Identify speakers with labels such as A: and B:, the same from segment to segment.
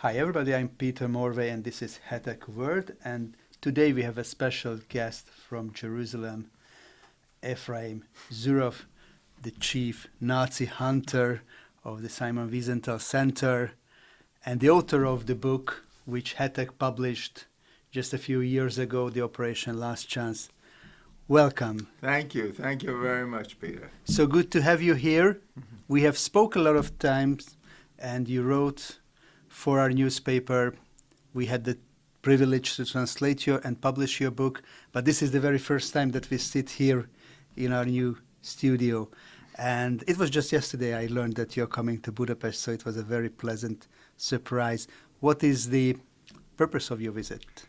A: Hi everybody, I'm Peter Morvay and this is Hetek Word, and today we have a special guest from Jerusalem, Efraim Zuroff, the chief Nazi hunter of the Simon Wiesenthal Center and the author of the book which Hetek published just a few years ago, the Operation Last Chance. Welcome.
B: Thank you very much, Peter.
A: So good to have you here. We have spoke a lot of times and you wrote for our newspaper. We had the privilege to translate you and publish your book, but this is the very first time that we sit here in our new studio. And it was just yesterday I learned that you're coming to Budapest, so it was a very pleasant surprise. What is the purpose of your visit?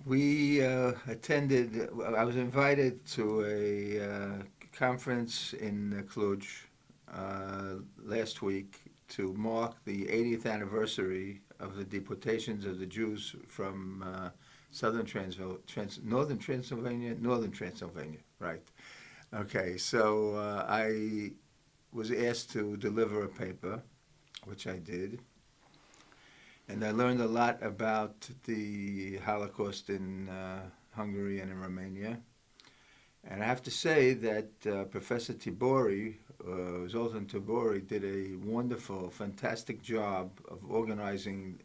B: We attended, I was invited to a conference in Cluj last week to mark the 80th anniversary of the deportations of the Jews from northern Transylvania, right. Okay, so I was asked to deliver a paper, which I did, and I learned a lot about the Holocaust in Hungary and in Romania. And I have to say that Professor Tibori, Zoltan Tibori, did a wonderful, fantastic job of organizing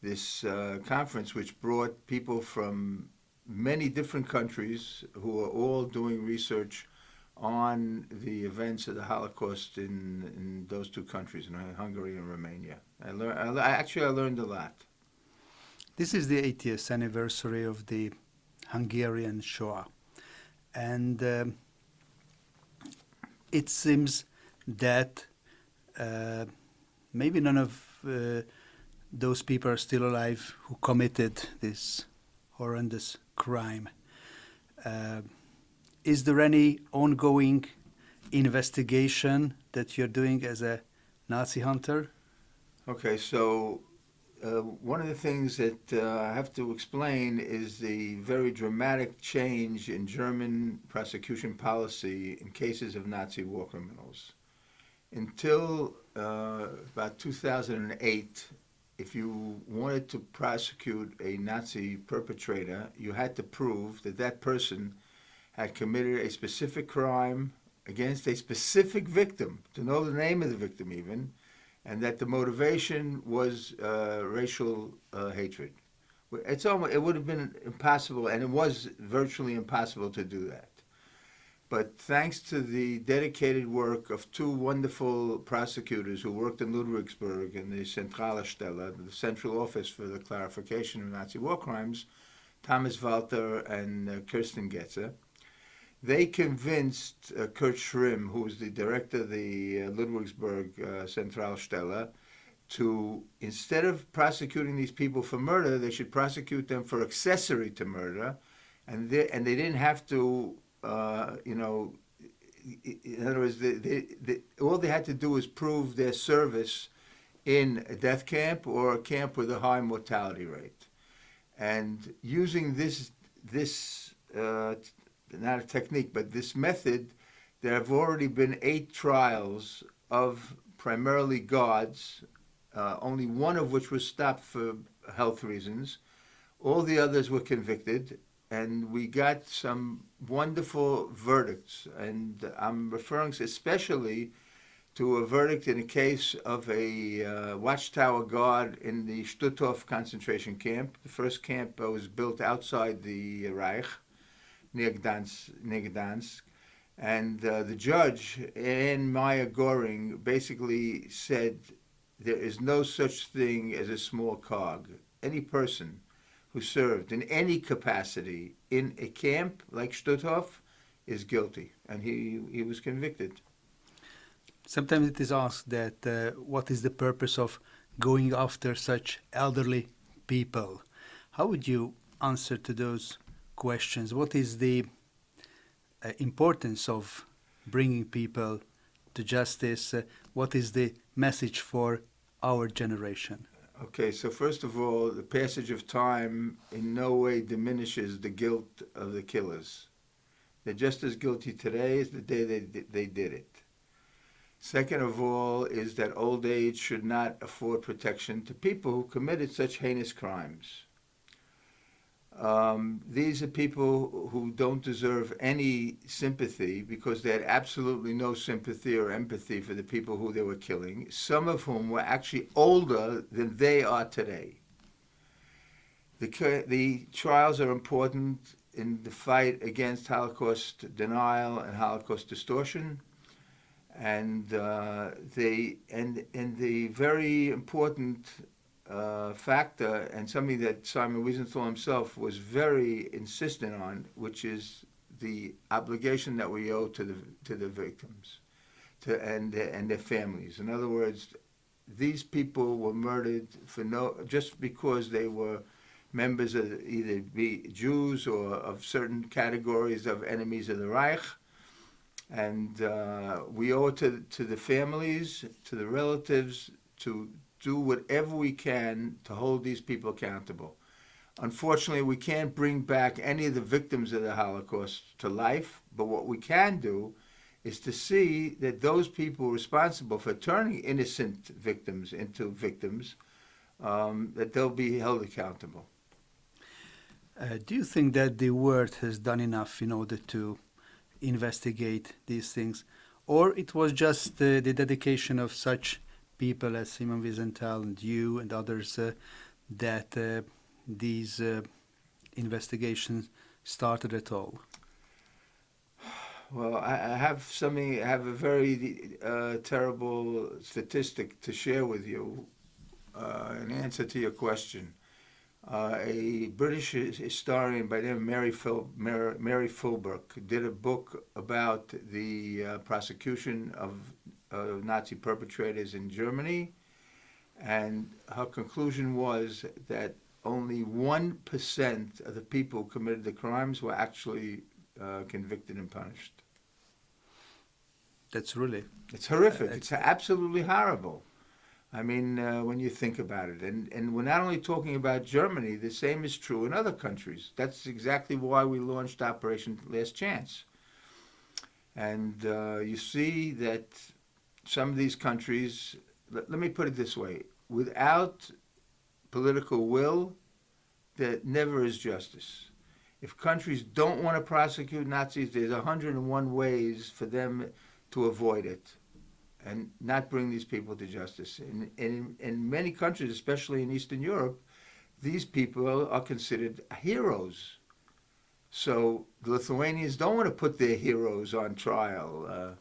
B: this conference, which brought people from many different countries who are all doing research on the events of the Holocaust in those two countries, in Hungary and Romania. I learned a lot.
A: This is the 80th anniversary of the Hungarian Shoah. And it seems that maybe none of those people are still alive who committed this horrendous crime. Is there any ongoing investigation that you're doing as a Nazi hunter?
B: Okay, so one of the things that I have to explain is the very dramatic change in German prosecution policy in cases of Nazi war criminals. Until about 2008, if you wanted to prosecute a Nazi perpetrator, you had to prove that that person had committed a specific crime against a specific victim, to know the name of the victim even, and that the motivation was racial hatred. It would have been impossible, and it was virtually impossible to do that. But thanks to the dedicated work of two wonderful prosecutors who worked in Ludwigsburg in the Zentrale Stelle, the Central Office for the Clarification of Nazi War Crimes, Thomas Walter and Kirsten Getzer, they convinced Kurt Schrimm, who was the director of the Ludwigsburg Zentralstelle, to, instead of prosecuting these people for murder, they should prosecute them for accessory to murder, and they didn't have to, in other words, all they had to do was prove their service in a death camp or a camp with a high mortality rate. And using this not a technique, but this method, there have already been 8 trials of primarily guards, only one of which was stopped for health reasons. All the others were convicted, and we got some wonderful verdicts. And I'm referring especially to a verdict in a case of a watchtower guard in the Stutthof concentration camp. The first camp was built outside the Reich, near Gdansk, and the judge, Anne Maya Goring, basically said there is no such thing as a small cog. Any person who served in any capacity in a camp like Stutthof is guilty, and he was convicted.
A: Sometimes it is asked that what is the purpose of going after such elderly people? How would you answer to those questions? What is the importance of bringing people to justice? What is the message for our generation?
B: Okay, so first of all, the passage of time in no way diminishes the guilt of the killers. They're just as guilty today as the day they did it. Second of all is that old age should not afford protection to people who committed such heinous crimes. These are people who don't deserve any sympathy because they had absolutely no sympathy or empathy for the people who they were killing, some of whom were actually older than they are today. The trials are important in the fight against Holocaust denial and Holocaust distortion. And the very important factor, and something that Simon Wiesenthal himself was very insistent on, which is the obligation that we owe to the victims, and their families. In other words, these people were murdered just because they were members of either Jews or of certain categories of enemies of the Reich. And we owe it to the families, to the relatives, to do whatever we can to hold these people accountable. Unfortunately, we can't bring back any of the victims of the Holocaust to life, but what we can do is to see that those people responsible for turning innocent victims into victims, that they'll be held accountable.
A: Do you think that the world has done enough in order to investigate these things, or it was just the dedication of such people as Simon Wiesenthal and you and others that these investigations started at all?
B: Well, I have a very terrible statistic to share with you in answer to your question. A British historian by the name of Mary Fulbrook did a book about the prosecution of Nazi perpetrators in Germany, and her conclusion was that only 1% of the people who committed the crimes were actually convicted and punished.
A: That's really...
B: It's horrific. It's absolutely horrible. I mean, when you think about it. And we're not only talking about Germany, the same is true in other countries. That's exactly why we launched Operation Last Chance. And you see that some of these countries, let me put it this way, without political will, there never is justice. If countries don't want to prosecute Nazis, there's 101 ways for them to avoid it and not bring these people to justice. In many countries, especially in Eastern Europe, these people are considered heroes. So the Lithuanians don't want to put their heroes on trial,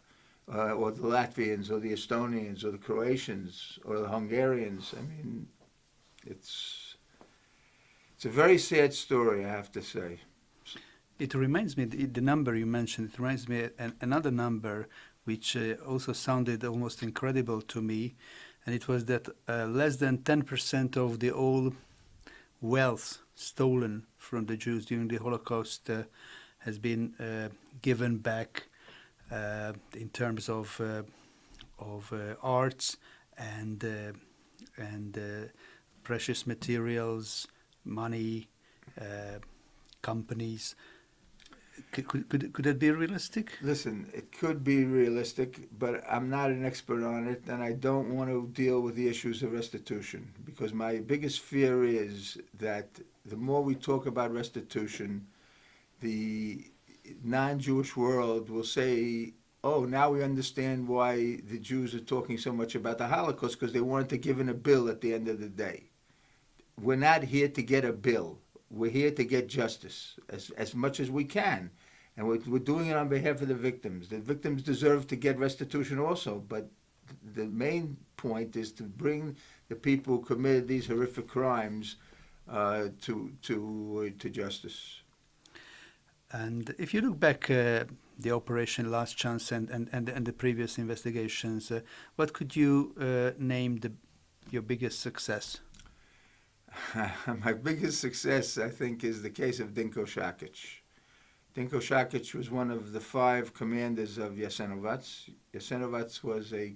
B: or the Latvians, or the Estonians, or the Croatians, or the Hungarians. I mean, it's a very sad story, I have to say.
A: It reminds me, the number you mentioned, it reminds me another number which also sounded almost incredible to me, and it was that less than 10% of the all wealth stolen from the Jews during the Holocaust has been given back in terms of arts and precious materials, money, companies. Could that be realistic?
B: Listen, it could be realistic, but I'm not an expert on it, and I don't want to deal with the issues of restitution, because my biggest fear is that the more we talk about restitution, the non-Jewish world will say, oh, now we understand why the Jews are talking so much about the Holocaust, because they wanted to give in a bill at the end of the day. We're not here to get a bill. We're here to get justice as much as we can. And we're doing it on behalf of the victims. The victims deserve to get restitution also, but the main point is to bring the people who committed these horrific crimes to justice.
A: And if you look back the Operation Last Chance and the previous investigations, what could you name your biggest success?
B: My biggest success, I think, is the case of Dinko Shakic. Dinko Shakic was one of the 5 commanders of Jasenovac. Jasenovac was a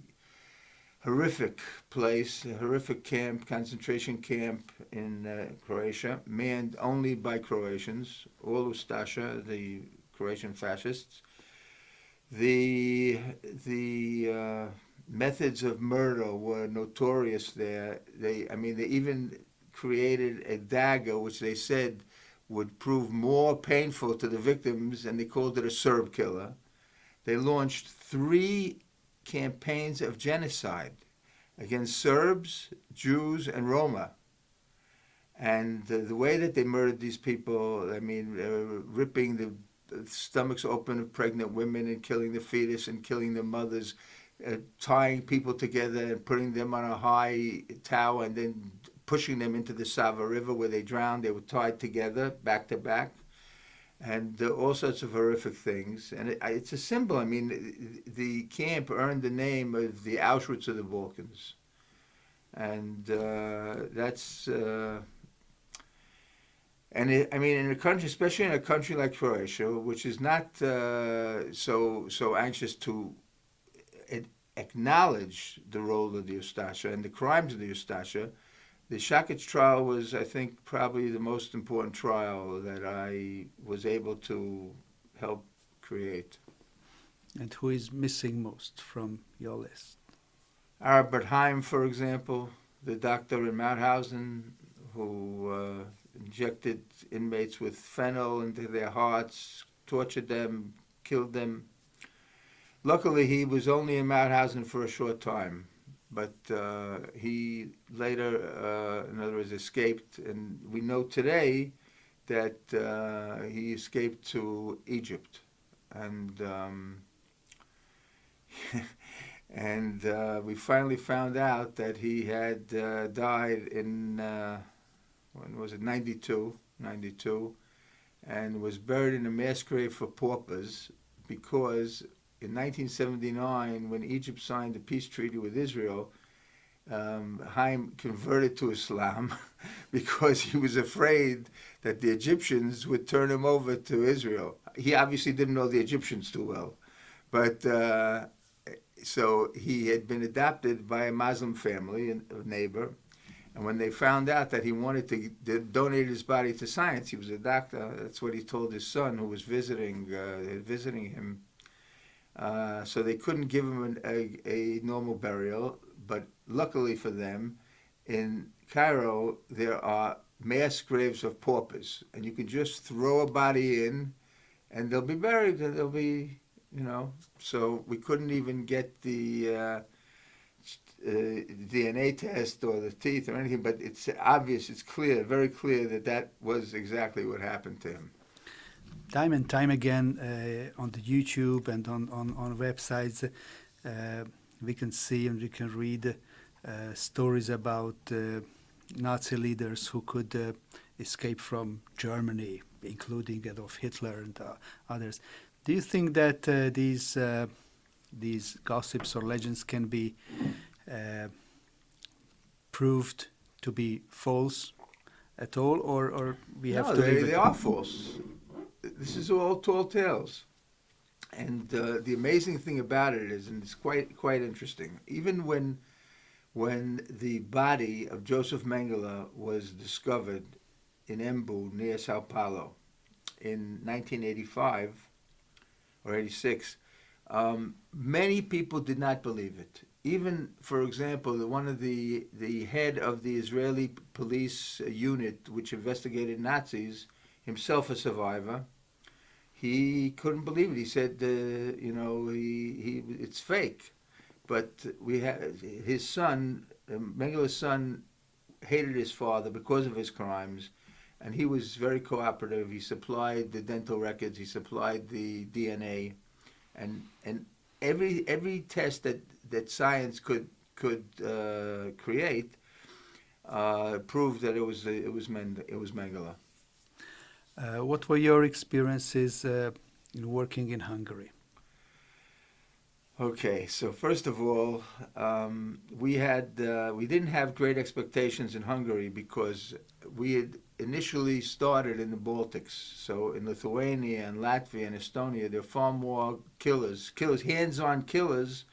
B: horrific place, a horrific camp, concentration camp in Croatia, manned only by Croatians, all Ustasha, the Croatian fascists. The methods of murder were notorious there. They even created a dagger, which they said would prove more painful to the victims, and they called it a Serb killer. They launched 3 campaigns of genocide against Serbs, Jews, and Roma. And the way that they murdered these people, ripping the stomachs open of pregnant women and killing the fetus and killing the mothers, tying people together and putting them on a high tower and then pushing them into the Sava River where they drowned. They were tied together, back to back, and all sorts of horrific things. And it's a symbol. The camp earned the name of the Auschwitz of the Balkans. And that's... in a country, especially in a country like Croatia, which is not so anxious to acknowledge the role of the Ustasha and the crimes of the Ustasha, the Šakić trial was, I think, probably the most important trial that I was able to help create.
A: And who is missing most from your list?
B: Albert Heim, for example, the doctor in Mauthausen who injected inmates with fentanyl into their hearts, tortured them, killed them. Luckily, he was only in Mauthausen for a short time, but he later, in other words, escaped. And we know today that he escaped to Egypt. And we finally found out that he had died in, when was it, 92, and was buried in a mass grave for paupers because in 1979, when Egypt signed the peace treaty with Israel, Haim converted to Islam because he was afraid that the Egyptians would turn him over to Israel. He obviously didn't know the Egyptians too well, but so he had been adopted by a Muslim family, a neighbor, and when they found out that he wanted to donate his body to science, he was a doctor, that's what he told his son who was visiting him. So they couldn't give him a normal burial, but luckily for them, in Cairo, there are mass graves of paupers, and you can just throw a body in, and they'll be buried, and they'll be, so we couldn't even get the DNA test or the teeth or anything, but it's obvious, it's clear, very clear that was exactly what happened to him.
A: Time and time again on the YouTube and on websites, we can see and we can read stories about Nazi leaders who could escape from Germany, including Adolf Hitler and others. Do you think that these gossips or legends can be proved to be false at all, or we have to?
B: No, they are false. This is all tall tales. And the amazing thing about it is, and it's quite interesting, even when the body of Joseph Mengele was discovered in Embu near Sao Paulo in 1985 or 86, many people did not believe it. Even, for example, one of the head of the Israeli police unit which investigated Nazis, himself a survivor, he couldn't believe it. He said, it's fake. But his son, Mengele's son, hated his father because of his crimes, and he was very cooperative. He supplied the dental records, he supplied the DNA, and every test that science could create proved that it was Mengele.
A: What were your experiences in working in Hungary?
B: Okay, so first of all, we didn't have great expectations in Hungary because we had initially started in the Baltics. So in Lithuania and Latvia and Estonia, there are far more killers, hands-on killers,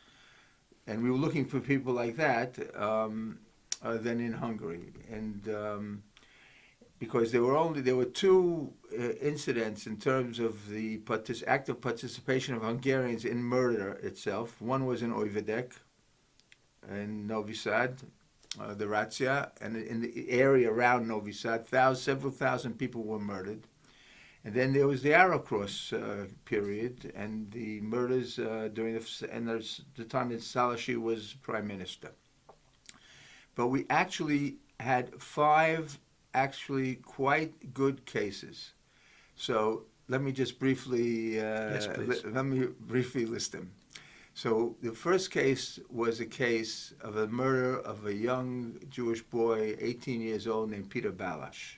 B: and we were looking for people like that than in Hungary. And because there were two incidents in terms of the active participation of Hungarians in murder itself. One was in Óvidék, in Novi Sad, the razzia, and in the area around Novi Sad, several thousand people were murdered. And then there was the Arrow Cross period, and the murders during the time that Salashi was prime minister. But we actually had 5 actually quite good cases. So let me just briefly let me briefly list them. So the first case was a case of a murder of a young Jewish boy, 18 years old, named Peter Balash.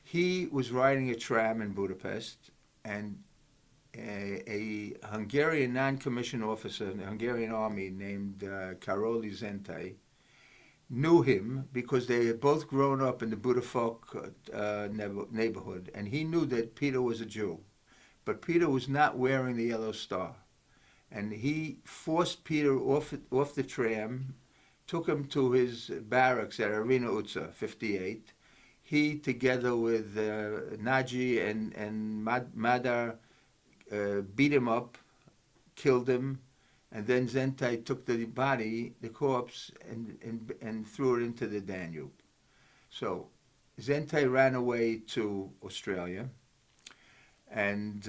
B: He was riding a tram in Budapest, and a Hungarian non-commissioned officer in the Hungarian army named Karol Zentai knew him because they had both grown up in the Budafok neighborhood, and he knew that Peter was a Jew. But Peter was not wearing the yellow star. And he forced Peter off the tram, took him to his barracks at Arena Utsa, 58. He, together with Naji and Madar, beat him up, killed him, and then Zentai took the body, the corpse, and threw it into the Danube. So Zentai ran away to Australia, and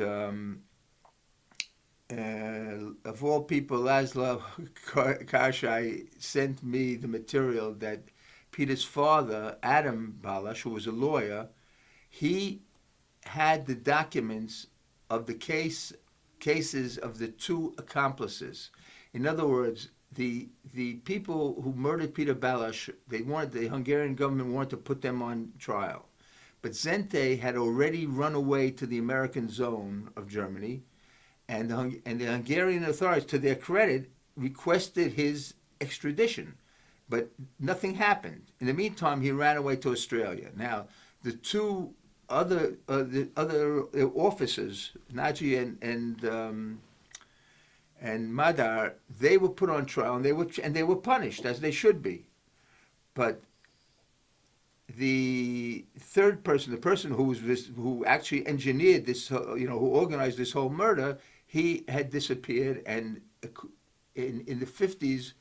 B: of all people, Laszlo Karshai sent me the material that Peter's father, Adam Balash, who was a lawyer, he had the documents of the cases of the 2 accomplices. In other words, the people who murdered Peter Balash, the Hungarian government wanted to put them on trial. But Zentai had already run away to the American zone of Germany, and the Hungarian authorities, to their credit, requested his extradition. But nothing happened. In the meantime, he ran away to Australia. Now, the 2 other officers, Naji and Madar, they were put on trial, and they were punished as they should be. But the third person, the person who actually engineered this, who organized this whole murder, he had disappeared. And in the 50s,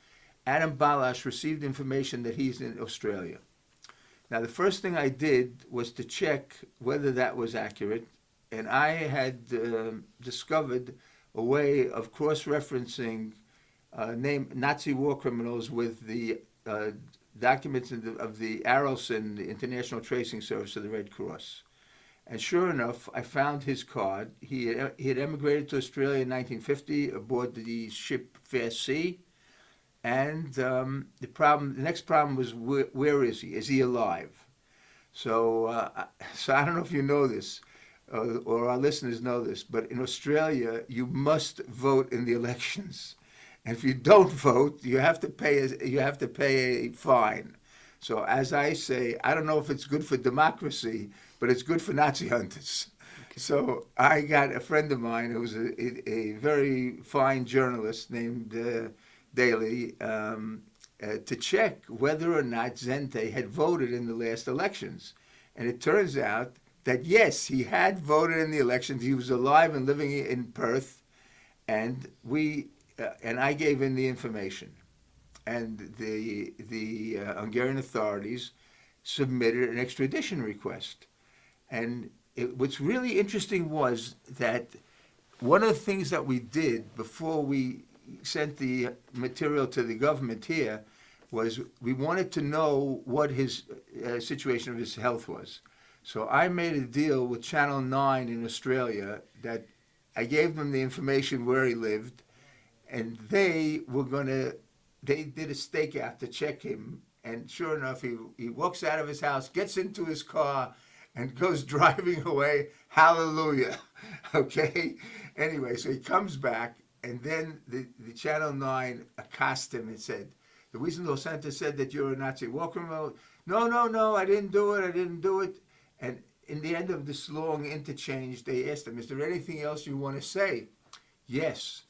B: Adam Balash received information that he's in Australia. Now, the first thing I did was to check whether that was accurate, and I had discovered a way of cross-referencing Nazi war criminals with the documents of the Arelson, the International Tracing Service of the Red Cross. And sure enough, I found his card. He had emigrated to Australia in 1950 aboard the ship Fair Sea. And the next problem was, where is he? Is he alive? So I don't know if you know this, or our listeners know this, but in Australia, you must vote in the elections. And if you don't vote, you have to pay a fine. So as I say, I don't know if it's good for democracy, but it's good for Nazi hunters. Okay. So I got a friend of mine who was a very fine journalist named Daly to check whether or not Zentai had voted in the last elections. And it turns out that, yes, he had voted in the elections. He was alive and living in Perth. And I gave him the information. And the Hungarian authorities submitted an extradition request. And what's really interesting was that one of the things that we did before we sent the material to the government here was we wanted to know what his situation of his health was. So I made a deal with Channel 9 in Australia that I gave them the information where he lived, and they did a stakeout to check him, and sure enough, he walks out of his house, gets into his car, and goes driving away. Hallelujah. Okay? Anyway, so he comes back, and then the Channel 9 accosted him and said, the Wiesenthal Center said that you're a Nazi war criminal. No, I didn't do it. And in the end of this long interchange, they asked him, is there anything else you want to say? Yes.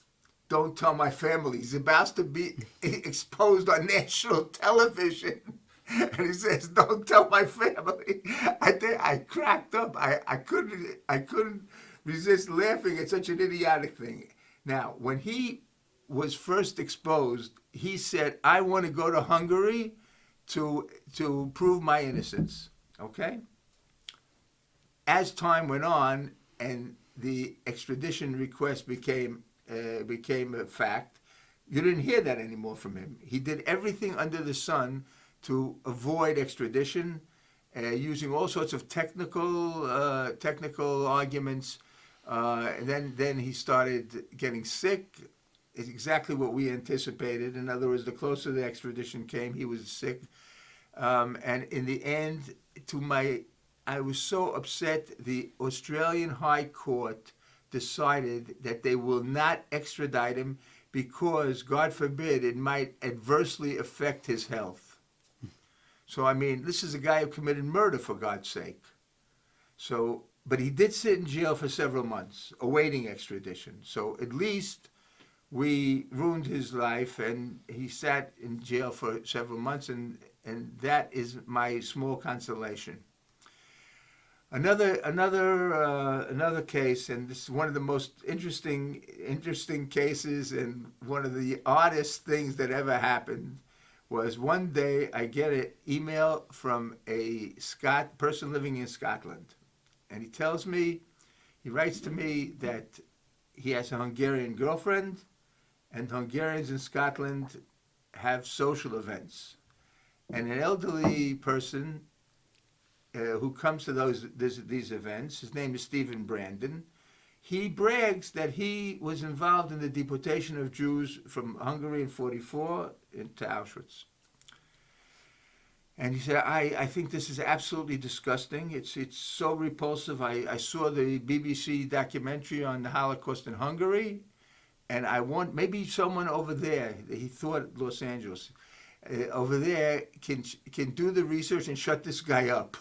B: Don't tell my family. He's about to be exposed on national television. And he says, don't tell my family. I cracked up. I couldn't resist laughing at such an idiotic thing. Now, when he was first exposed, he said, I want to go to Hungary to prove my innocence. Okay? As time went on and the extradition request became a fact, you didn't hear that anymore from him. He did everything under the sun to avoid extradition, using all sorts of technical arguments. Then he started getting sick. It's exactly what we anticipated. In other words, the closer the extradition came, he was sick. And in the end, I was so upset, the Australian High Court decided that they will not extradite him because, God forbid, it might adversely affect his health. So, I mean, this is a guy who committed murder, for God's sake. So, but he did sit in jail for several months, awaiting extradition. So at least we ruined his life, and he sat in jail for several months, and that is my small consolation. Another case, and this is one of the most interesting cases, and one of the oddest things that ever happened, was one day I get an email from a person living in Scotland, and he writes to me that he has a Hungarian girlfriend, and Hungarians in Scotland have social events, and an elderly person who comes to these events, his name is Stephen Brandon. He brags that he was involved in the deportation of Jews from Hungary in 1944 into Auschwitz. And he said, I think this is absolutely disgusting. It's so repulsive. I saw the BBC documentary on the Holocaust in Hungary, and I want maybe someone over there, he thought Los Angeles, over there can do the research and shut this guy up.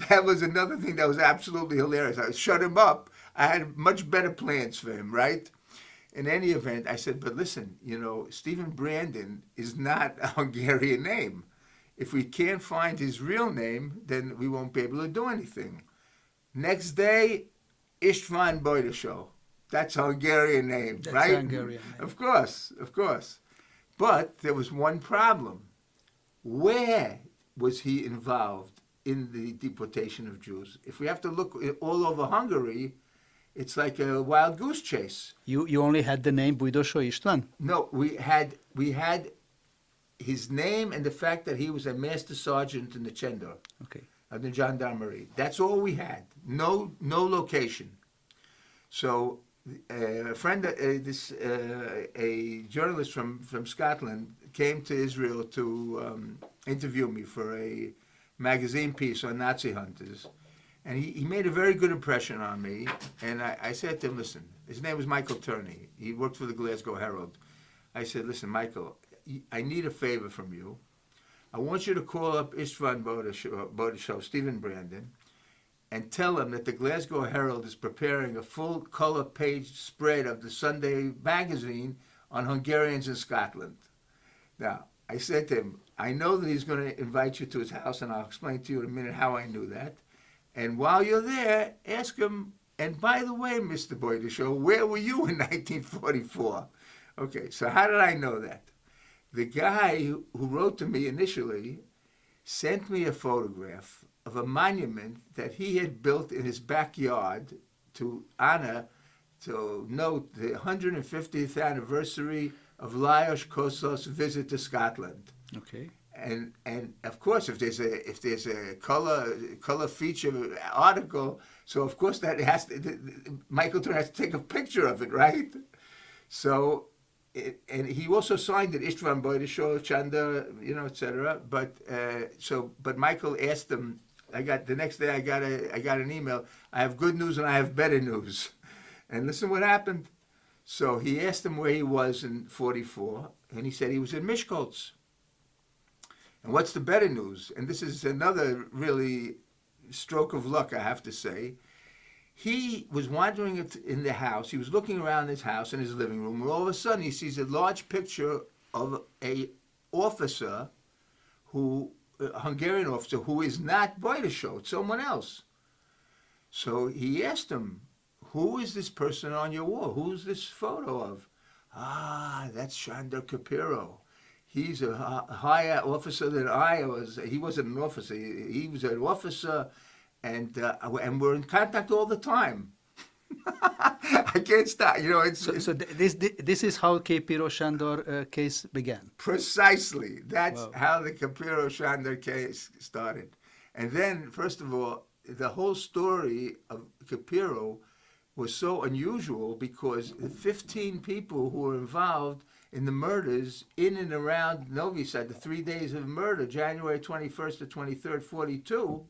B: That was another thing that was absolutely hilarious. I shut him up. I had much better plans for him, right? In any event, I said, but listen, Stephen Brandon is not a Hungarian name. If we can't find his real name, then we won't be able to do anything. Next day, István Bojdosó. That's a Hungarian name,
A: That's
B: right?
A: A Hungarian name.
B: Of course. But there was one problem. Where was he involved in the deportation of Jews? If we have to look all over Hungary, it's like a wild goose chase.
A: You only had the name Bojdosó István?
B: No, we had his name and the fact that he was a master sergeant in the Chendor, of the gendarmerie. That's all we had. No location. So a friend, a journalist from Scotland, came to Israel to interview me for a magazine piece on Nazi hunters. And he made a very good impression on me. And I said to him, listen, his name was Michael Turney. He worked for the Glasgow Herald. I said, listen, Michael, I need a favor from you. I want you to call up István Bojdosó, Stephen Brandon, and tell him that the Glasgow Herald is preparing a full color page spread of the Sunday magazine on Hungarians in Scotland. Now, I said to him, I know that he's going to invite you to his house, and I'll explain to you in a minute how I knew that. And while you're there, ask him, and by the way, Mr. Bojdosó, where were you in 1944? Okay, so how did I know that? The guy who wrote to me initially sent me a photograph of a monument that he had built in his backyard to note the 150th anniversary of Lajos Kossuth's visit to Scotland.
A: Okay.
B: And of course, if there's a color feature article, so of course that Michael Turner has to take a picture of it, right? So. And he also signed it, István Bojdosó, Chanda, etc. But Michael asked him. The next day I got an email. I have good news and I have better news. And listen what happened. So he asked him where he was in 1944, and he said he was in Miskolc. And what's the better news? And this is another really stroke of luck, I have to say. He was wandering in the house. He was looking around his house in his living room, and all of a sudden he sees a large picture of a officer, a Hungarian officer, who is not Bojdosó. It's someone else. So he asked him, "Who is this person on your wall? Who's this photo of?" That's Shandor Capiro. He's a higher officer than I was. He wasn't an officer. He was an officer, and we're in contact all the time. I can't stop. You know,
A: this is how Capiro Shandor case began.
B: Precisely. That's
A: Wow.
B: how the Capiro Shandor case started. And then, first of all, the whole story of Capiro was so unusual because the 15 people who were involved in the murders in and around Novi Sad, the 3 days of murder, January 21st to 23rd, 42,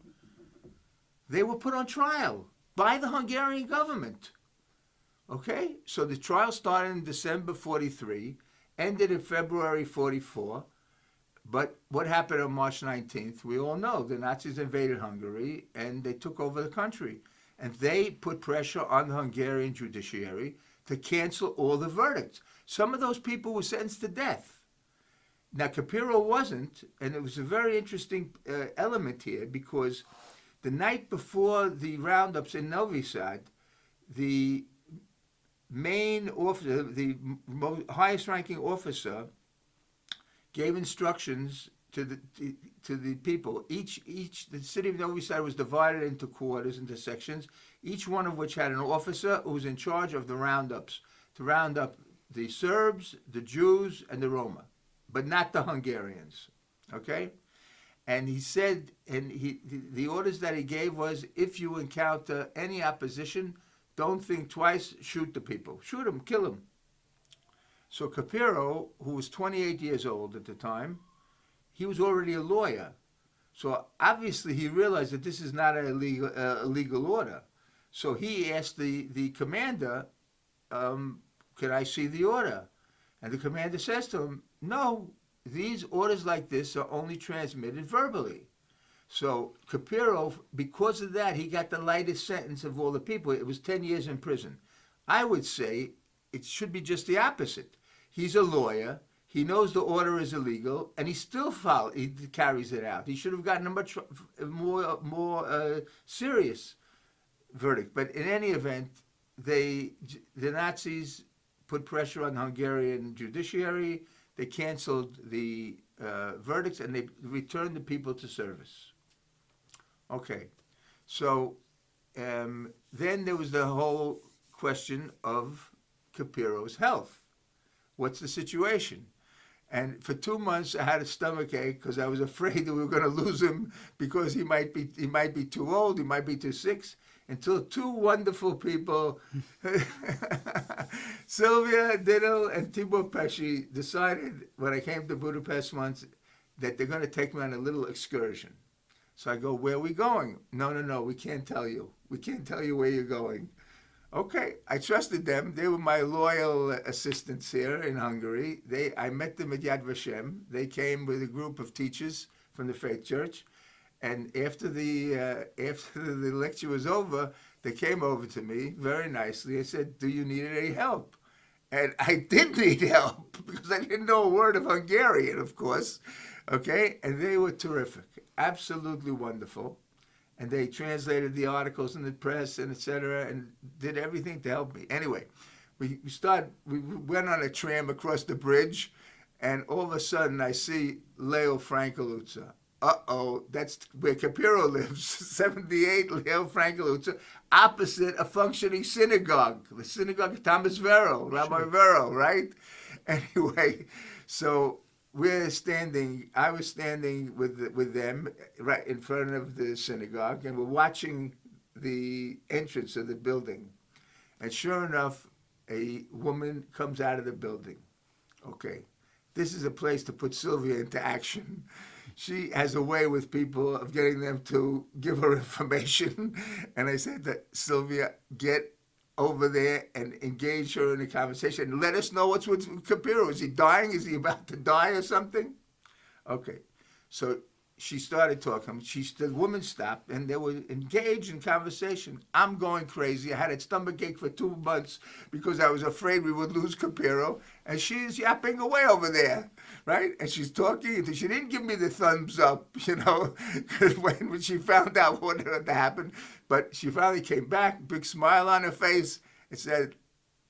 B: they were put on trial by the Hungarian government. Okay? So the trial started in December 43, ended in February 44. But what happened on March 19th, we all know. The Nazis invaded Hungary and they took over the country. And they put pressure on the Hungarian judiciary to cancel all the verdicts. Some of those people were sentenced to death. Now, Capiro wasn't, and it was a very interesting element here because the night before the roundups in Novi Sad, the main officer, the highest-ranking officer, gave instructions to the people. The city of Novi Sad was divided into quarters, into sections, each one of which had an officer who was in charge of the roundups, to round up the Serbs, the Jews, and the Roma, but not the Hungarians. Okay? And he said, the orders that he gave was, if you encounter any opposition, don't think twice, shoot the people. Shoot them, kill them. So Capiro, who was 28 years old at the time, he was already a lawyer. So obviously he realized that this is not a legal order. So he asked the commander, could I see the order? And the commander says to him, no, these orders like this are only transmitted verbally. So Capiro, because of that, he got the lightest sentence of all the people. It was 10 years in prison. I would say it should be just the opposite. He's a lawyer. He knows the order is illegal, and he still he carries it out. He should have gotten a more serious verdict. But in any event, the Nazis put pressure on the Hungarian judiciary. They canceled the verdicts, and they returned the people to service. Okay, so then there was the whole question of Capiro's health. What's the situation? And for 2 months, I had a stomach ache because I was afraid that we were going to lose him because he might be too old, he might be too sick. Until two wonderful people, Sylvia Diddle and Tibor Pesci, decided when I came to Budapest once that they're going to take me on a little excursion. So I go, where are we going? No, we can't tell you. We can't tell you where you're going. Okay, I trusted them. They were my loyal assistants here in Hungary. I met them at Yad Vashem. They came with a group of teachers from the Faith Church. And after the lecture was over, they came over to me very nicely and said, do you need any help? And I did need help because I didn't know a word of Hungarian, of course. Okay, and they were terrific, absolutely wonderful. And they translated the articles in the press and et cetera, and did everything to help me. Anyway, we went on a tram across the bridge, and all of a sudden I see Leo Frankelutza. Uh-oh, that's where Capiro lives, 78 Leo Frankelutza, opposite a functioning synagogue, the synagogue of Thomas Verrill, Rabbi Verrill, right? Anyway, so I was standing with them right in front of the synagogue, and we're watching the entrance of the building. And sure enough, a woman comes out of the building. Okay, this is a place to put Sylvia into action. She has a way with people of getting them to give her information. And I said to Sylvia, get over there and engage her in a conversation. And let us know what's with Capiro. Is he dying? Is he about to die or something? Okay. So she started talking. The woman stopped, and they were engaged in conversation. I'm going crazy. I had a stomach ache for 2 months because I was afraid we would lose Capiro. And she's yapping away over there, right? And she's talking. And she didn't give me the thumbs up, when she found out what had happened. But she finally came back, big smile on her face, and said,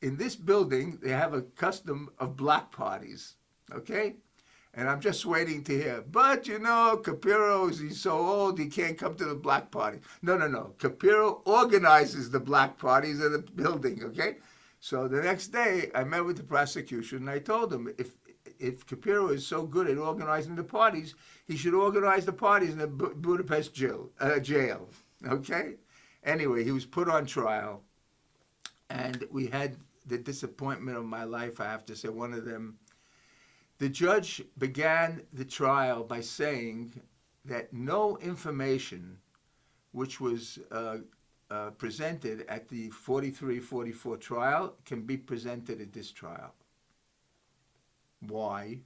B: in this building, they have a custom of block parties, okay? And I'm just waiting to hear, but Capiro, he's so old, he can't come to the block party. No. Capiro organizes the block parties in the building, okay? So the next day, I met with the prosecution, and I told him, if Capiro is so good at organizing the parties, he should organize the parties in the Budapest jail, okay? Anyway, he was put on trial, and we had the disappointment of my life, I have to say, one of them. The judge began the trial by saying that no information which was presented at the 43-44 trial can be presented at this trial. Why?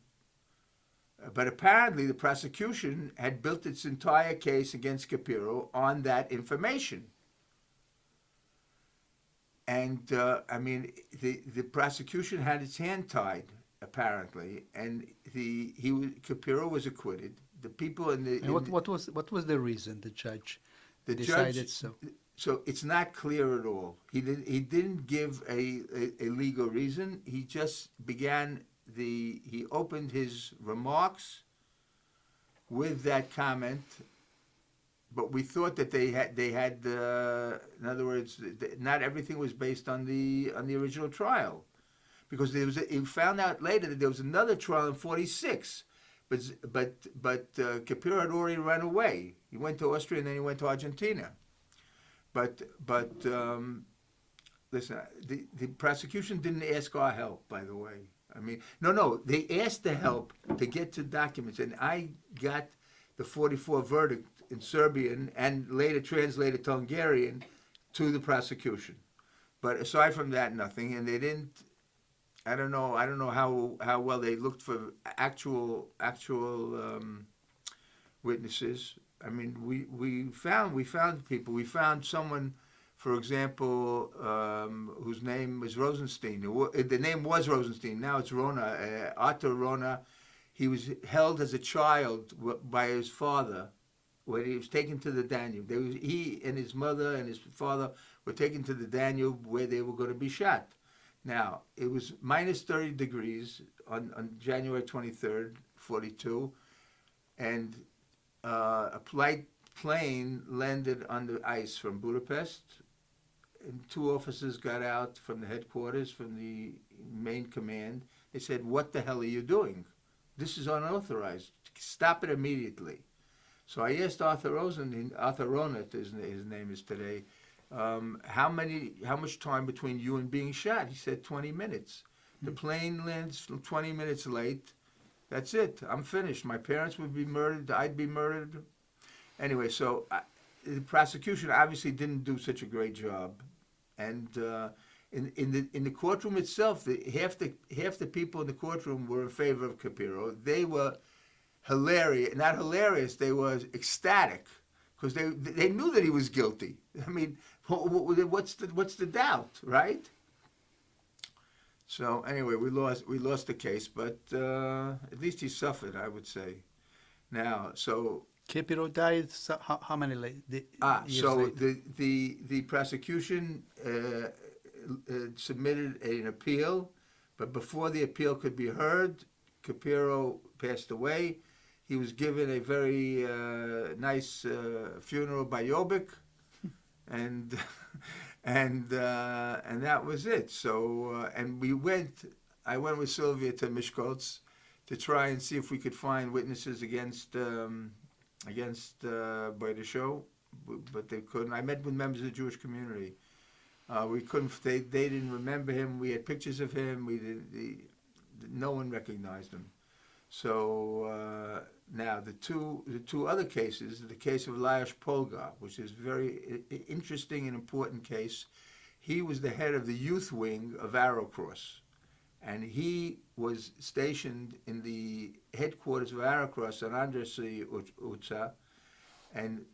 B: But apparently the prosecution had built its entire case against Capiro on that information. And, the prosecution had its hand tied, apparently, and Capiro was acquitted. The people in the...
A: And what was the reason the judge decided so?
B: So it's not clear at all. He didn't give a legal reason. He just began he opened his remarks with that comment, but we thought that they had in other words, not everything was based on the original trial, because he found out later that there was another trial in 46, but Capiro had already run away. He went to Austria and then he went to Argentina. But listen, the prosecution didn't ask our help, by the way. No, they asked the help to get to documents, and I got the 44 verdict in Serbian and later translated to Hungarian to the prosecution. But aside from that, nothing. And they didn't. I don't know how well they looked for actual witnesses. We found people. We found someone, for example, whose name was Rosenstein. The name was Rosenstein. Now it's Rona, Arthur Rona. He was held as a child by his father when he was taken to the Danube. He and his mother and his father were taken to the Danube where they were going to be shot. Now, it was minus 30 degrees on January 23rd, 42, and a light plane landed on the ice from Budapest, and two officers got out from the headquarters, from the main command. They said, "What the hell are you doing? This is unauthorized. Stop it immediately." So I asked Arthur Rona, his name is today, how much time between you and being shot? He said 20 minutes. The plane lands 20 minutes late. That's it. I'm finished. My parents would be murdered. I'd be murdered. Anyway, so the prosecution obviously didn't do such a great job, and in the courtroom itself, half the people in the courtroom were in favor of Capiro. They were not hilarious. They were ecstatic because they knew that he was guilty. What's the doubt, right? So anyway, we lost the case, but at least he suffered, I would say. Now, so
A: Capiro died. How many years later?
B: The prosecution submitted an appeal, but before the appeal could be heard, Capiro passed away. He was given a very nice funeral by Jobbik, and that was it. So and I went with Sylvia to Miskolc to try and see if we could find witnesses against Boydeshow, but they couldn't. I met with members of the Jewish community. We couldn't. They didn't remember him. We had pictures of him. No one recognized him. So now the two other cases, the case of Lajos Polgar, which is very interesting and important case. He was the head of the youth wing of Arrow Cross, and he was stationed in the headquarters of Arrow Cross on Andresi Uța, and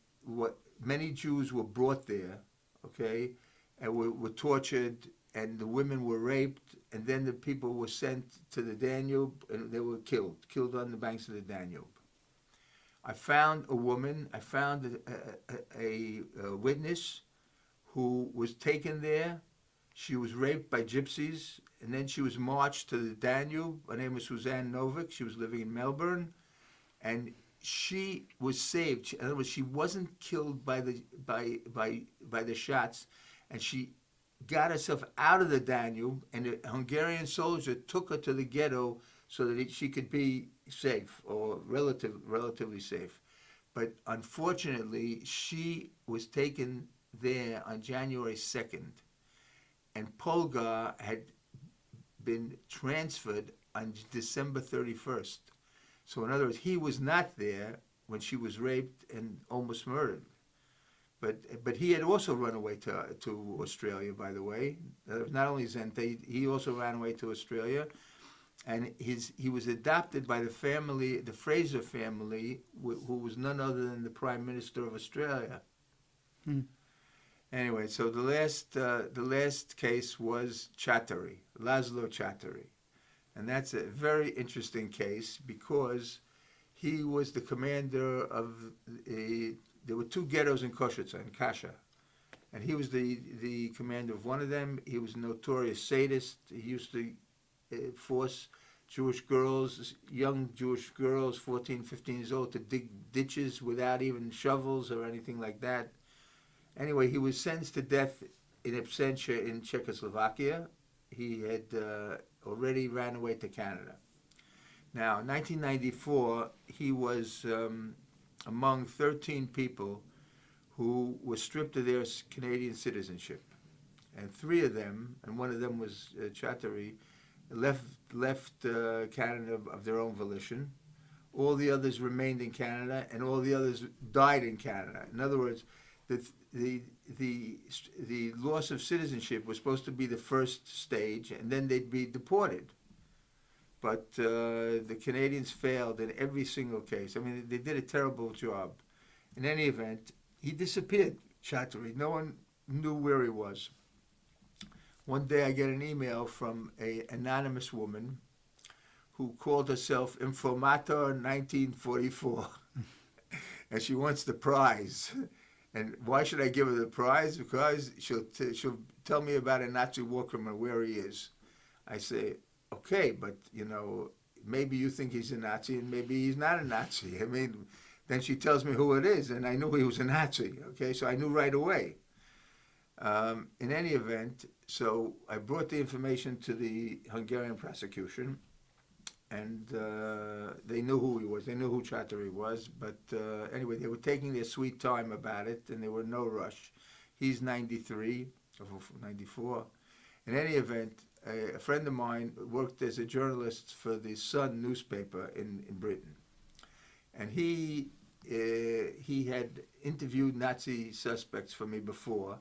B: many Jews were brought there, okay, and were tortured, and the women were raped, and then the people were sent to the Danube, and they were killed on the banks of the Danube. I found a woman, I found a witness who was taken there. She was raped by gypsies, and then she was marched to the Danube. Her name was Suzanne Novik. She was living in Melbourne, and she was saved. In other words, she wasn't killed by the shots, and she got herself out of the Danube, and a Hungarian soldier took her to the ghetto so that she could be safe, or relatively safe. But unfortunately, she was taken there on January 2nd, and Polgar had been transferred on December 31st. So in other words, he was not there when she was raped and almost murdered. But he had also run away to Australia, by the way. Not only Zente, he also ran away to Australia. And he was adopted by the family, the Fraser family, who was none other than the Prime Minister of Australia. Anyway, so the last case was Chatteri, Laszlo Chatteri. And that's a very interesting case because he was the commander of there were two ghettos in Košice, in Kasha. And he was the commander of one of them. He was a notorious sadist. He used to force Jewish girls, young Jewish girls, 14, 15 years old, to dig ditches without even shovels or anything like that. Anyway, he was sentenced to death in absentia in Czechoslovakia. He had already ran away to Canada. Now, in 1994, he was among 13 people who were stripped of their Canadian citizenship. And three of them, and one of them was Chatteri, left Canada of their own volition. All the others remained in Canada, and all the others died in Canada. In other words, the loss of citizenship was supposed to be the first stage, and then they'd be deported. But the Canadians failed in every single case. I mean, they did a terrible job. In any event, he disappeared, Chatteri. No one knew where he was. One day I get an email from an anonymous woman who called herself Informator 1944. And she wants the prize. And why should I give her the prize? Because she'll tell me about a Nazi war criminal, where he is. I say, okay, but, maybe you think he's a Nazi and maybe he's not a Nazi. I mean, then she tells me who it is, and I knew he was a Nazi, okay? So I knew right away. In any event, so I brought the information to the Hungarian prosecution, and they knew who he was. They knew who Chatteri was, but anyway, they were taking their sweet time about it, and there were no rush. He's 93, or 94. In any event, a friend of mine worked as a journalist for the Sun newspaper in Britain, and he had interviewed Nazi suspects for me before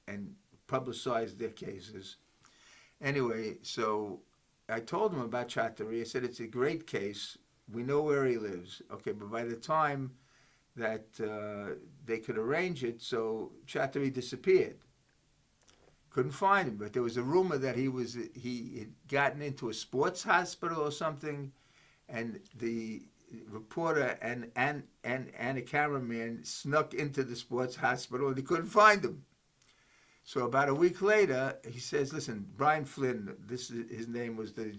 B: and publicized their cases. Anyway, so I told him about Chatteri. I said, it's a great case. We know where he lives. Okay, but by the time that they could arrange it, so Chatteri disappeared. Couldn't find him, but there was a rumor that he had gotten into a sports hospital or something, and the reporter and a cameraman snuck into the sports hospital, and they couldn't find him. So about a week later, he says, "Listen, Brian Flynn, his name was the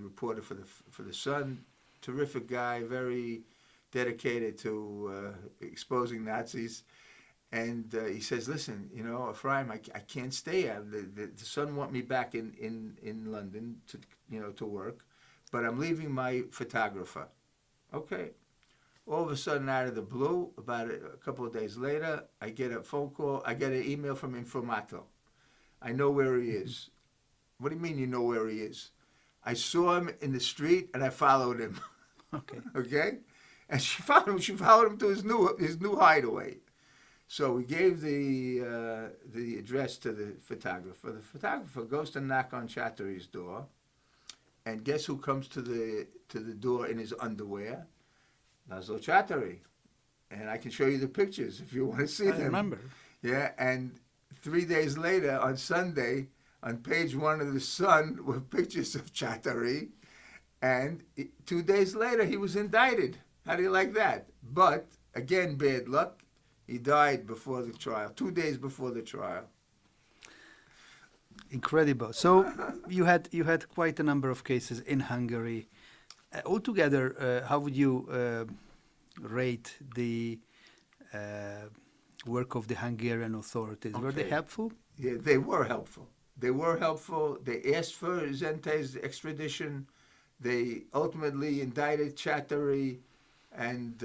B: reporter for the Sun, terrific guy, very dedicated to exposing Nazis." And he says, "Listen, Efraim, I can't stay. The Sun want me back in London to work, but I'm leaving my photographer." Okay. All of a sudden, out of the blue, about a couple of days later, I get a phone call. I get an email from Informato. I know where he is. What do you mean you know where he is? I saw him in the street and I followed him.
A: Okay.
B: Okay? And she followed him. She followed him to his new hideaway. So we gave the address to the photographer. The photographer goes to knock on Chatteri's door, and guess who comes to the door in his underwear? Laszlo Chatteri. And I can show you the pictures if you want to see them.
A: I remember.
B: Yeah, and 3 days later, on Sunday, on page 1 of the Sun were pictures of Chatteri, and 2 days later he was indicted. How do you like that? But, again, bad luck. He died before the trial, 2 days before the trial.
A: incredible. So you had quite a number of cases in Hungary. Altogether, how would you rate the work of the Hungarian authorities?
B: Okay.
A: Were they helpful?
B: Yeah, they were helpful. They were helpful. They asked for Zente's extradition. They ultimately indicted Chattery, and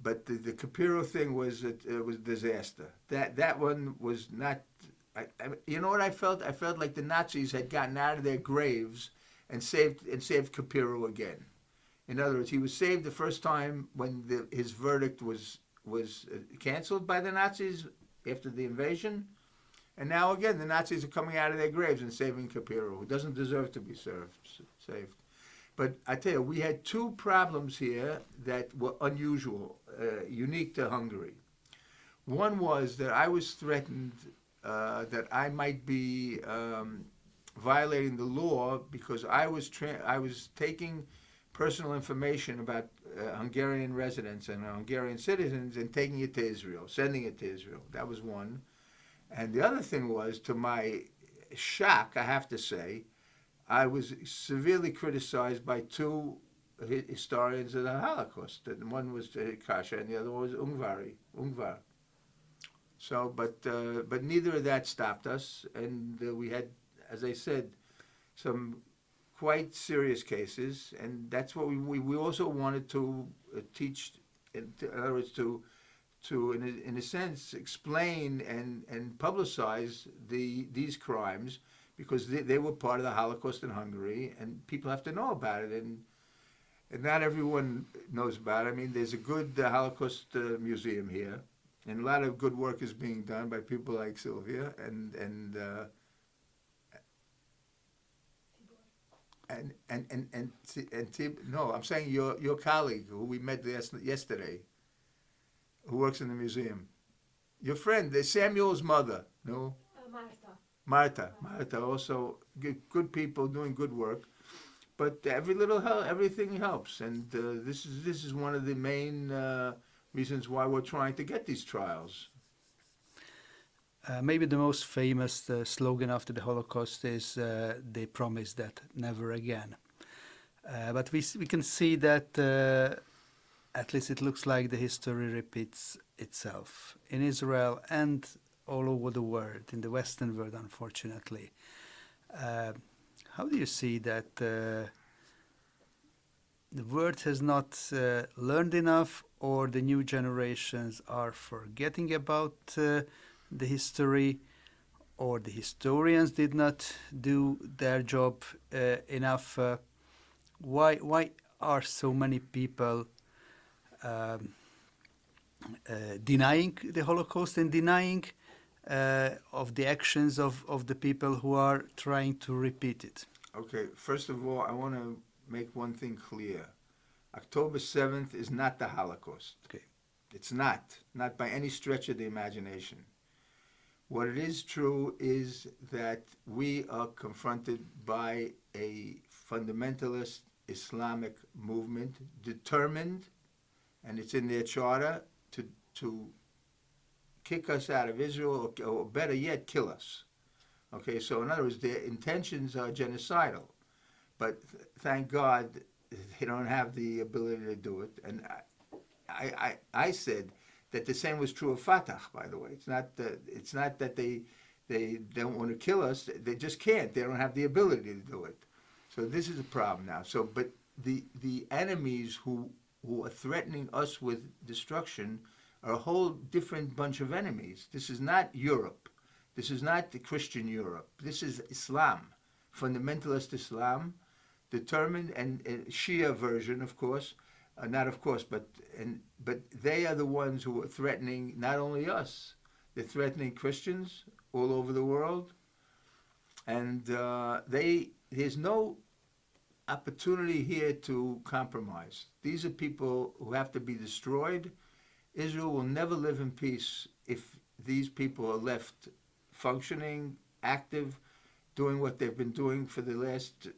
B: but the Capiro thing was a disaster. That one was not. You know what I felt? I felt like the Nazis had gotten out of their graves and saved Capiro again. In other words, he was saved the first time when his verdict was canceled by the Nazis after the invasion. And now again, the Nazis are coming out of their graves and saving Capiro, who doesn't deserve to be saved. But I tell you, we had two problems here that were unusual, unique to Hungary. One was that I was threatened that I might be violating the law because I was taking personal information about Hungarian residents and Hungarian citizens and taking it to Israel, sending it to Israel. That was one. And the other thing was, to my shock, I have to say, I was severely criticized by two historians of the Holocaust. And one was Kasha and the other one was Ungvar. So, but neither of that stopped us. And we had, as I said, some quite serious cases. And that's what we also wanted to teach, in other words, to in a sense explain and publicize these crimes, because they were part of the Holocaust in Hungary, and people have to know about it, and not everyone knows about it. I mean, there's a good Holocaust museum here, and a lot of good work is being done by people like Sylvia and no, I'm saying your colleague who we met yesterday, who works in the museum. Your friend, Samuel's mother, no? Marta, also good people doing good work. But everything helps, and this is one of the main reasons why we're trying to get these trials.
A: Maybe the most famous slogan after the Holocaust is they promised that never again. But we can see that at least it looks like the history repeats itself in Israel and all over the world, in the Western world, unfortunately. How do you see that the world has not learned enough, or the new generations are forgetting about the history, or the historians did not do their job enough? Why are so many people denying the Holocaust and denying of the actions of the people who are trying to repeat it?
B: Okay, first of all, I want to make one thing clear. October 7th is not the Holocaust.
A: Okay.
B: It's not by any stretch of the imagination. What it is true is that we are confronted by a fundamentalist Islamic movement determined, and it's in their charter, to kick us out of Israel, or better yet, kill us. Okay, so in other words, their intentions are genocidal. But thank God they don't have the ability to do it. And I said that the same was true of Fatah, by the way. It's not that they don't want to kill us. They just can't. They don't have the ability to do it. So this is a problem now. So, but the enemies who are threatening us with destruction are a whole different bunch of enemies. This is not Europe. This is not the Christian Europe. This is Islam, fundamentalist Islam, determined, and Shia version, of course, but they are the ones who are threatening not only us, they're threatening Christians all over the world, and there's no opportunity here to compromise. These are people who have to be destroyed. Israel will never live in peace if these people are left functioning, active, doing what they've been doing for the last,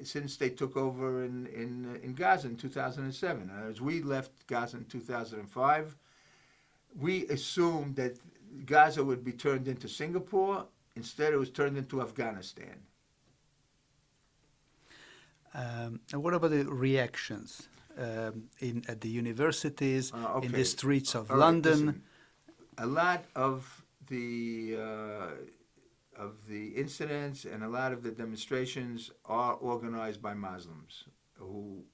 B: since they took over in Gaza in 2007. As we left Gaza in 2005, we assumed that Gaza would be turned into Singapore, Instead, it was turned into Afghanistan.
A: And what about the reactions at the universities, in the streets of
B: All right,
A: London?
B: listen. A lot of the incidents and a lot of the demonstrations are organized by Muslims who,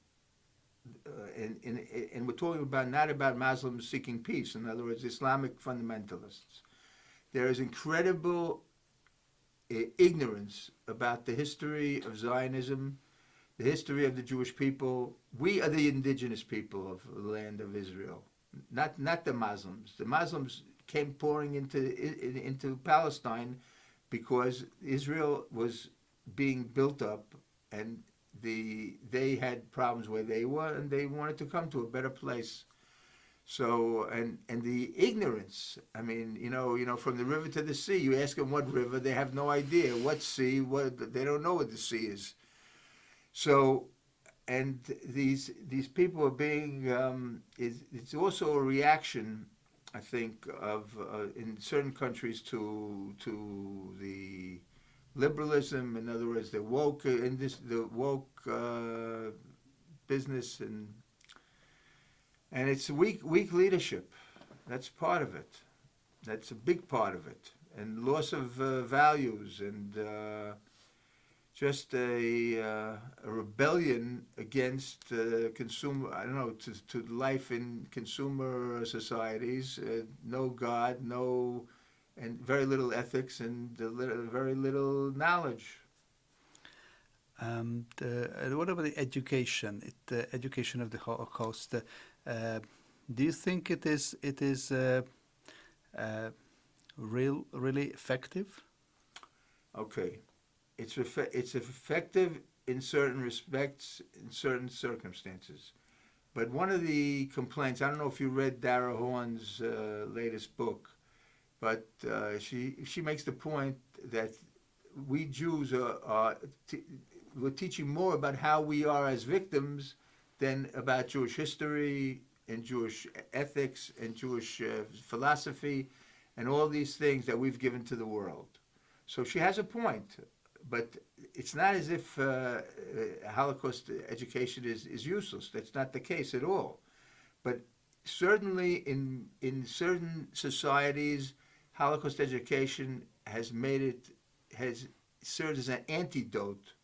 B: and we're talking about not about Muslims seeking peace. In other words, Islamic fundamentalists. There is incredible ignorance about the history of Zionism, the history of the Jewish people. We are the indigenous people of the land of Israel, not the Muslims. The Muslims came pouring into Palestine because Israel was being built up, and they had problems where they were, and they wanted to come to a better place. So and the ignorance. I mean, from the river to the sea. You ask them what river, they have no idea. What sea? They don't know what the sea is. So, and these people are being. It's also a reaction, I think, of in certain countries to the liberalism. In other words, the woke business, and it's weak leadership. That's part of it. That's a big part of it, and loss of values, and just a rebellion against consumer. I don't know, to life in consumer societies. No God, and very little ethics, and very little knowledge.
A: What about the education? The education of the Holocaust. Do you think it is really effective?
B: Okay, it's effective in certain respects, in certain circumstances. But one of the complaints, I don't know if you read Dara Horn's latest book, but she makes the point that we Jews we're teaching more about how we are as victims than about Jewish history and Jewish ethics and Jewish philosophy and all these things that we've given to the world. So she has a point, but it's not as if Holocaust education is useless. That's not the case at all. But certainly in certain societies, Holocaust education has served as an antidote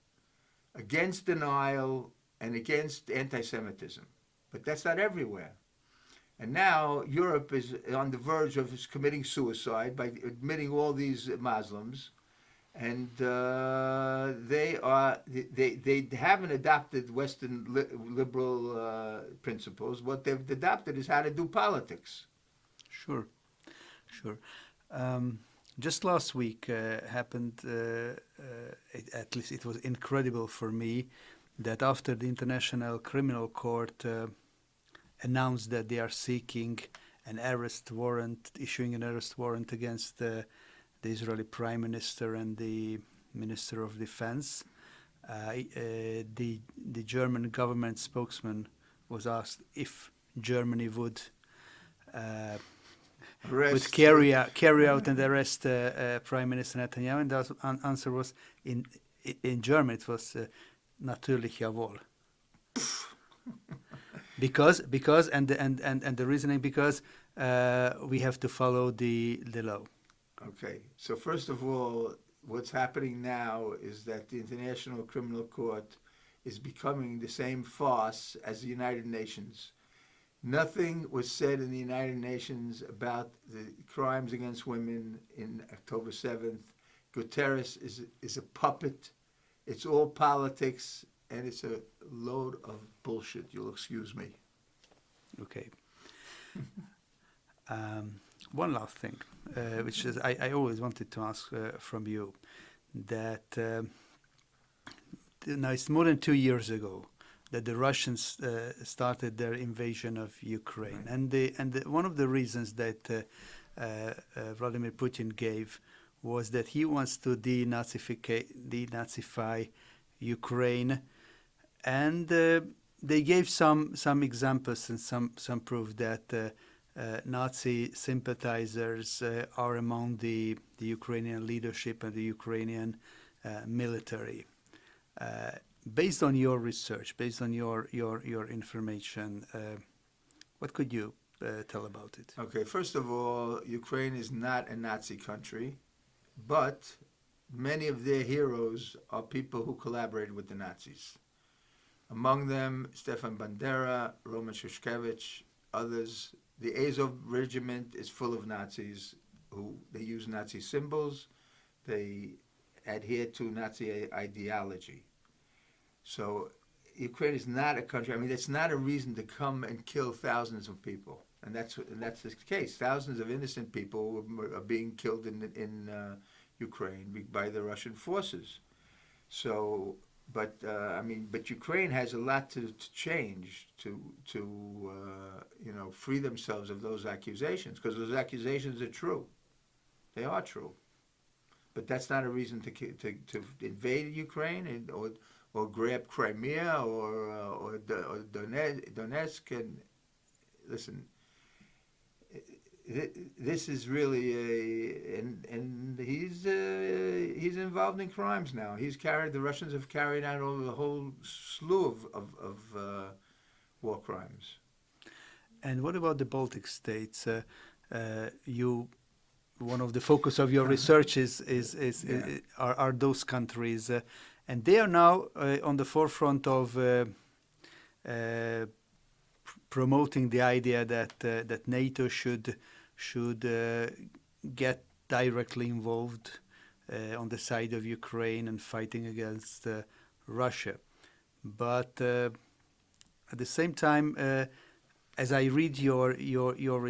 B: against denial and against anti-Semitism. But that's not everywhere. And now Europe is on the verge of committing suicide by admitting all these Muslims, and they haven't adopted Western liberal principles. What they've adopted is how to do politics.
A: Sure. Just last week happened, at least it was incredible for me, that after the International Criminal Court announced that they are seeking an arrest warrant, issuing an arrest warrant against the Israeli Prime Minister and the Minister of Defense, the German government spokesman was asked if Germany would carry out and arrest Prime Minister Netanyahu, and the answer was in German it was natürlich jawohl. because and the reasoning because we have to follow the law.
B: Okay, so first of all, what's happening now is that the International Criminal Court is becoming the same farce as the United Nations. Nothing was said in the United Nations about the crimes against women in October 7th. Guterres is a puppet. It's all politics, and it's a load of bullshit. You'll excuse me.
A: Okay. One last thing, which is I always wanted to ask from you, that now it's more than 2 years ago that the Russians started their invasion of Ukraine, right. and one of the reasons that Vladimir Putin gave was that he wants to denazify Ukraine, and they gave some examples and some proof that Nazi sympathizers are among the Ukrainian leadership and the Ukrainian military. Based on your research, based on your information, what could you tell about it?
B: Okay, first of all, Ukraine is not a Nazi country, but many of their heroes are people who collaborated with the Nazis. Among them, Stefan Bandera, Roman Shushkevich, others. The Azov regiment is full of Nazis they use Nazi symbols, they adhere to Nazi ideology. So Ukraine is not a country, I mean, it's not a reason to come and kill thousands of people. And that's the case. Thousands of innocent people are being killed in Ukraine by the Russian forces. So, but Ukraine has a lot to change to free themselves of those accusations, because those accusations are true. They are true. But that's not a reason to invade Ukraine or grab Crimea or Donetsk. And listen, this is really and he's involved in crimes now. The Russians have carried out a whole slew of war crimes. And
A: what about the Baltic states? One of the focus of your research are those countries, and they are now on the forefront of promoting the idea that NATO should get directly involved on the side of Ukraine and fighting against Russia. But at the same time, as I read your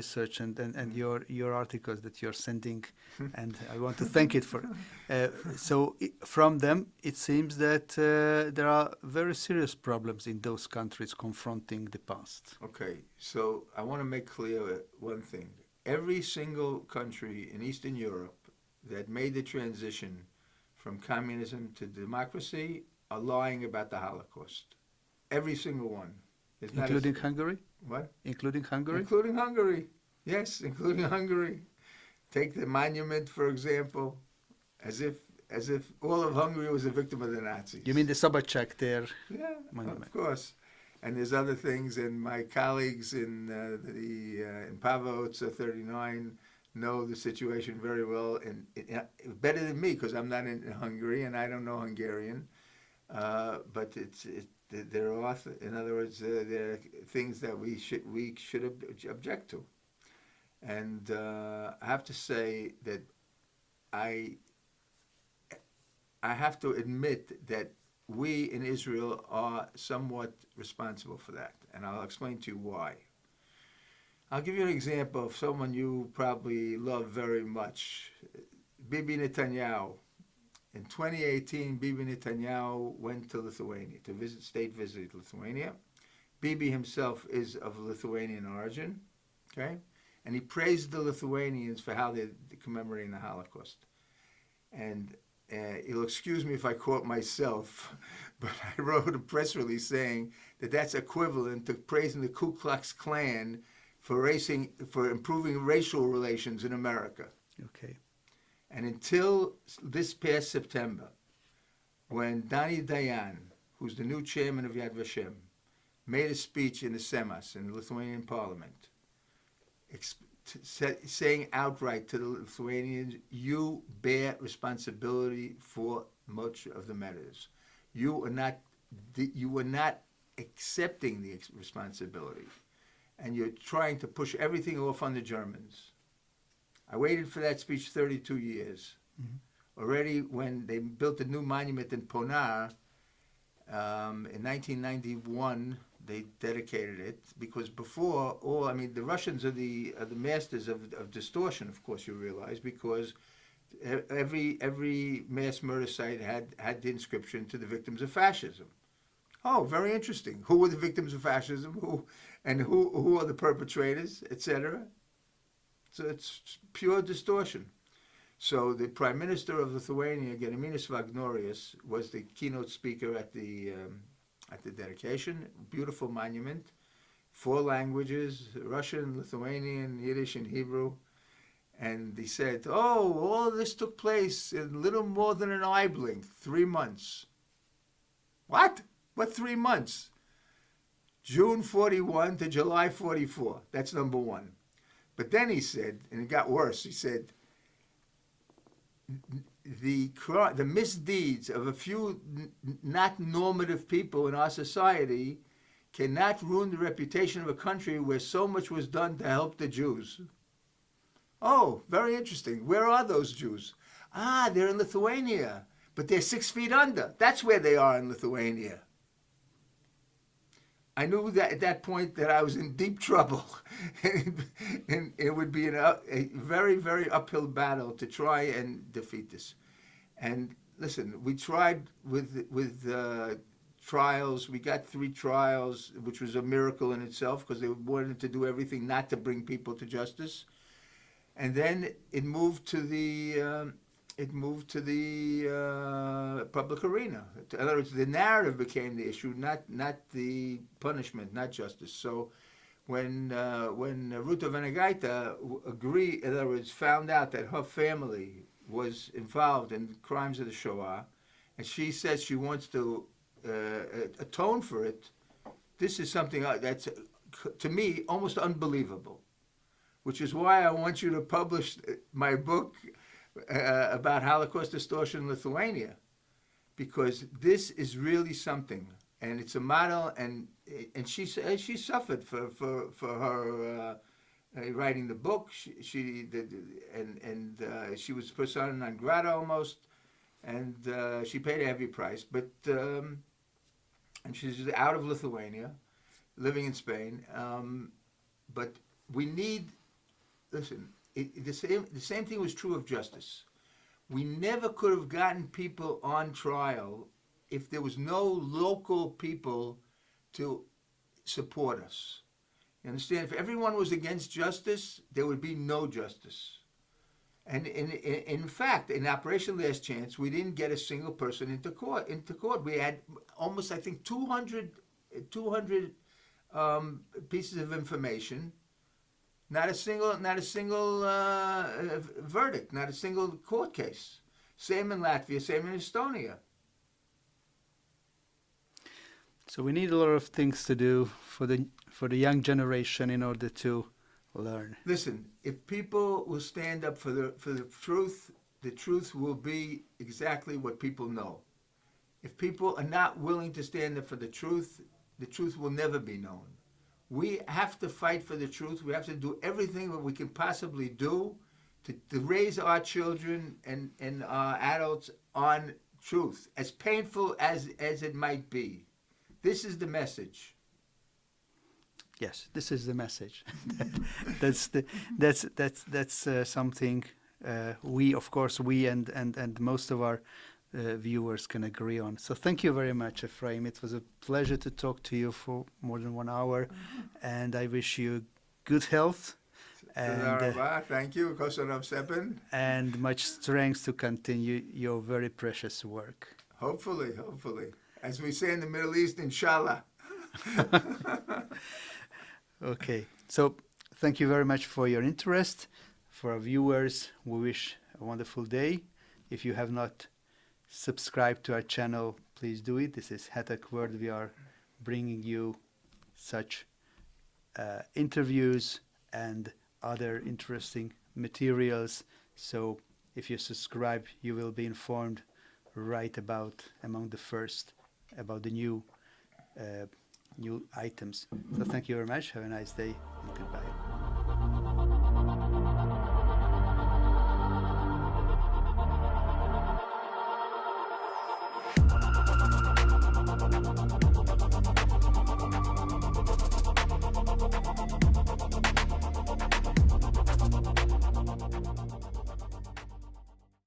A: research and your articles that you're sending, and I want to thank it for. From them, it seems that there are very serious problems in those countries confronting the past.
B: Okay, so I want to make clear one thing. Every single country in Eastern Europe that made the transition from communism to democracy are lying about the Holocaust. Every single one.
A: Including Hungary?
B: What?
A: Including Hungary?
B: Including Hungary. Yes, including Hungary. Take the monument, for example, as if all of Hungary was a victim of the Nazis.
A: You mean the Szabadság tér
B: monument? Of course. And there's other things, and my colleagues in Pavovca 39 know the situation very well, and better than me, because I'm not in Hungary and I don't know Hungarian. But there are, in other words, there are things that we should object to. And I have to say that I have to admit that we in Israel are somewhat responsible for that, and I'll explain to you why. I'll give you an example of someone you probably love very much, Bibi Netanyahu. In 2018, Bibi Netanyahu went to Lithuania to visit Lithuania. Bibi himself is of Lithuanian origin, okay? And he praised the Lithuanians for how they're commemorating the Holocaust. And you'll excuse me if I quote myself, but I wrote a press release saying that that's equivalent to praising the Ku Klux Klan for improving racial relations in America.
A: Okay.
B: And until this past September, when Dani Dayan, who's the new chairman of Yad Vashem, made a speech in the Seimas, in the Lithuanian parliament, saying outright to the Lithuanians, you bear responsibility for much of the matters. You are not accepting the responsibility, and you're trying to push everything off on the Germans. I waited for that speech 32 years. Mm-hmm. Already when they built a new monument in Ponar, in 1991, they dedicated it, because before the Russians are the masters of distortion, of course, you realize, because every mass murder site had the inscription to the victims of fascism. Oh, very interesting. Who were the victims of fascism? Who are the perpetrators, etc.? So it's pure distortion. So the Prime Minister of Lithuania, Gediminas Vagnorius, was the keynote speaker at the dedication. Beautiful monument, 4 languages, Russian, Lithuanian, Yiddish, and Hebrew. And he said, oh, all this took place in little more than an eye blink, 3 months. What? What 3 months? June 41 to July 44. That's number 1. But then he said, and it got worse, he said, the misdeeds of a few not normative people in our society cannot ruin the reputation of a country where so much was done to help the Jews. Oh, very interesting. Where are those Jews? Ah, they're in Lithuania, but they're 6 feet under. That's where they are in Lithuania. I knew that at that point that I was in deep trouble, and it would be a very, very uphill battle to try and defeat this. And listen, we tried with trials. We got 3 trials, which was a miracle in itself because they wanted to do everything not to bring people to justice. And then it moved to the public arena. In other words, the narrative became the issue, not the punishment, not justice. So when Ruta Venegaita agreed, in other words, found out that her family was involved in crimes of the Shoah, and she says she wants to atone for it, this is something that's, to me, almost unbelievable. Which is why I want you to publish my book about Holocaust distortion in Lithuania, because this is really something, and it's a model. And she suffered for her writing the book. She was persona non grata almost, and she paid a heavy price. But and she's out of Lithuania, living in Spain. But we need. Listen, the same thing was true of justice. We never could have gotten people on trial if there was no local people to support us. You understand? If everyone was against justice, there would be no justice. And in fact, in Operation Last Chance, we didn't get a single person into court. We had almost, I think, 200 pieces of information. Not a single verdict, not a single court case. Same in Latvia, same in Estonia.
A: So we need a lot of things to do for the young generation in order to learn.
B: Listen, if people will stand up for the truth will be exactly what people know. If people are not willing to stand up for the truth will never be known. We have to fight for the truth. We have to do everything that we can possibly do to raise our children and our adults on truth, as painful as it might be. This is the message.
A: Yes, this is the message. That's something we and most of our viewers can agree on. So thank you very much, Efraim. It was a pleasure to talk to you for more than 1 hour, and I wish you good health and
B: thank you,
A: and much strength to continue your very precious work.
B: Hopefully, as we say in the Middle East, inshallah.
A: Okay, so thank you very much for your interest. For our viewers, we wish a wonderful day. If you have not subscribe to our channel, please do it. This is Hetek World. We are bringing you such interviews and other interesting materials. So if you subscribe, you will be informed right among the first about the new items. So thank you very much. Have a nice day and goodbye.